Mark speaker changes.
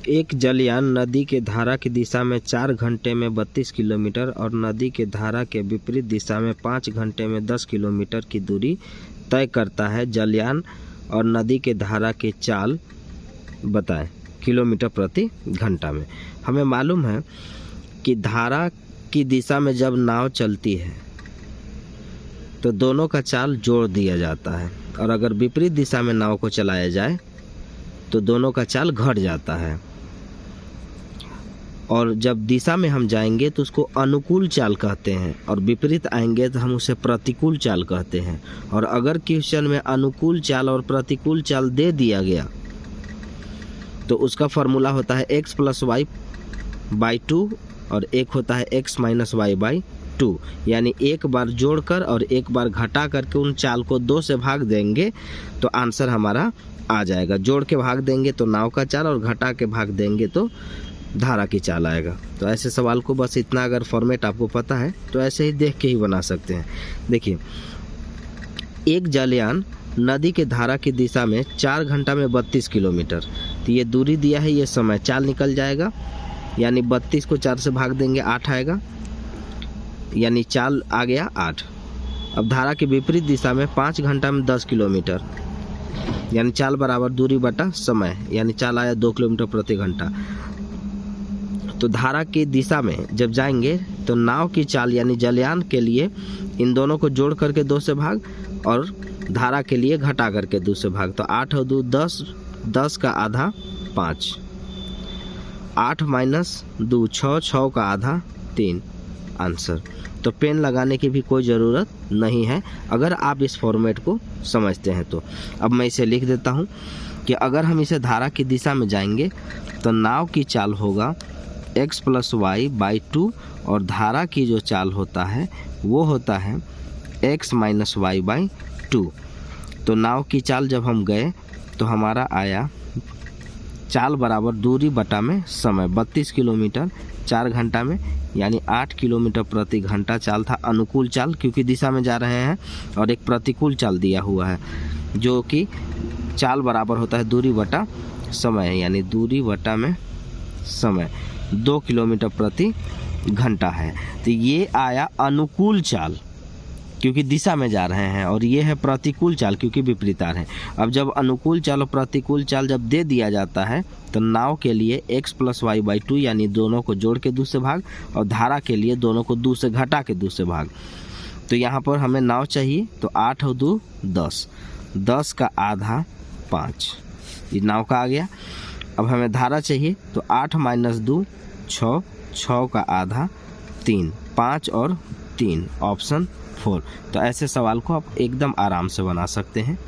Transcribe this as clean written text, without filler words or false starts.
Speaker 1: एक जलयान नदी के धारा की दिशा में 4 घंटे में 32 किलोमीटर और नदी के धारा के विपरीत दिशा में 5 घंटे में 10 किलोमीटर की दूरी तय करता है। जलयान और नदी के धारा की चाल बताएं किलोमीटर प्रति घंटा में। हमें मालूम है कि धारा की दिशा में जब नाव चलती है तो दोनों का चाल जोड़ दिया जाता है, और अगर विपरीत दिशा में नाव को चलाया जाए तो दोनों का चाल घट जाता है। और जब दिशा में हम जाएंगे तो उसको अनुकूल चाल कहते हैं, और विपरीत आएंगे तो हम उसे प्रतिकूल चाल कहते हैं। और अगर क्वेश्चन में अनुकूल चाल और प्रतिकूल चाल दे दिया गया तो उसका फॉर्मूला होता है x + y/2 और एक होता है x - y/2, यानी एक बार जोड़कर और एक बार घटा करके उन चाल को 2 से भाग देंगे तो आंसर हमारा आ जाएगा। जोड़ के भाग देंगे तो नाव का चाल और घटा के भाग देंगे तो धारा की चाल आएगा। तो ऐसे सवाल को बस इतना अगर फॉर्मेट आपको पता है तो ऐसे ही देख के ही बना सकते हैं। देखिए, एक जलयान नदी के धारा की दिशा में 4 घंटा में 32 किलोमीटर, तो ये दूरी दिया है, ये समय, चाल निकल जाएगा, यानी 32 को 4 से भाग देंगे 8 आएगा, यानी चाल आ गया 8। अब धारा के विपरीत दिशा में 5 घंटा में 10 किलोमीटर, यानी चाल बराबर दूरी बटा समय, यानी चाल आया 2 किलोमीटर प्रति घंटा। तो धारा की दिशा में जब जाएंगे तो नाव की चाल यानी जलयान के लिए इन दोनों को जोड़ करके 2 से भाग और धारा के लिए घटा करके 2 से भाग। तो 8 और 2 10, 10 का आधा 5, 8 - 2 6, 6 का आधा 3 आंसर। तो पेन लगाने की भी कोई ज़रूरत नहीं है अगर आप इस फॉर्मेट को समझते हैं तो। अब मैं इसे लिख देता हूँ कि अगर हम इसे धारा की दिशा में जाएंगे तो नाव की चाल होगा x + y/2 और धारा की जो चाल होता है वो होता है x - y/2। तो नाव की चाल जब हम गए तो हमारा आया चाल बराबर दूरी बटा में समय, 32 किलोमीटर 4 घंटा में, यानी 8 किलोमीटर प्रति घंटा चाल था। अनुकूल चाल क्योंकि दिशा में जा रहे हैं, और एक प्रतिकूल चाल दिया हुआ है जो कि चाल बराबर होता है दूरी बटा समय, यानी दूरी बटा में समय 2 किलोमीटर प्रति घंटा है। तो ये आया अनुकूल चाल क्योंकि दिशा में जा रहे हैं, और ये है प्रतिकूल चाल क्योंकि विपरीत आ रहे हैं। अब जब अनुकूल चाल और प्रतिकूल चाल जब दे दिया जाता है तो नाव के लिए x + y/2 यानी दोनों को जोड़ के 2 से भाग, और धारा के लिए दोनों को 2 से घटा के 2 से भाग। तो यहाँ पर हमें नाव चाहिए तो 8 और 2 10, 10 का आधा 5, ये नाव का आ गया। अब हमें धारा चाहिए तो 8 - 2 6, 6 का आधा 3, 5 और 3 ऑप्शन 4। तो ऐसे सवाल को आप एकदम आराम से बना सकते हैं।